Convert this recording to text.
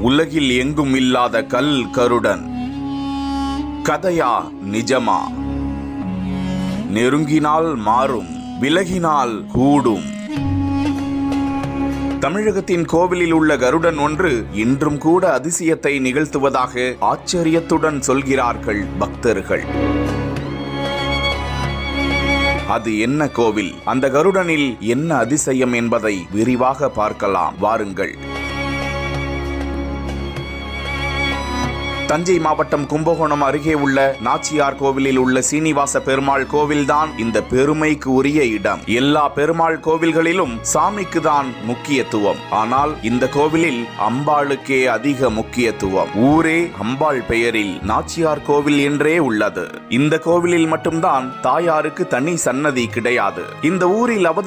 உலகில் எங்கும் இல்லாத கல் கருடன். கதையா நிஜமா? நெருங்கினால் மாறும், விலகினால் கூடும். தமிழகத்தின் கோவிலில் உள்ள கருடன் ஒன்று இன்றும் கூட அதிசயத்தை நிகழ்த்துவதாக ஆச்சரியத்துடன் சொல்கிறார்கள் பக்தர்கள். அது என்ன கோவில், அந்த கருடனில் என்ன அதிசயம் என்பதை விரிவாக பார்க்கலாம் வாருங்கள். தஞ்சை மாவட்டம் கும்பகோணம் அருகே உள்ள நாச்சியார் கோவிலில் உள்ள சீனிவாச பெருமாள் கோவில்தான் இந்த பெருமைக்கு உரிய இடம். எல்லா பெருமாள் கோவில்களிலும் சாமிக்கு தான் முக்கியத்துவம். ஆனால் இந்த கோவிலில் அம்பாளுக்கே அதிக முக்கியத்துவம். ஊரே அம்பாள் பெயரில் நாச்சியார் கோவில் என்றே உள்ளது. இந்த கோவிலில் மட்டும்தான் தாயாருக்கு தனி சன்னதி கிடையாது. இந்த ஊரில்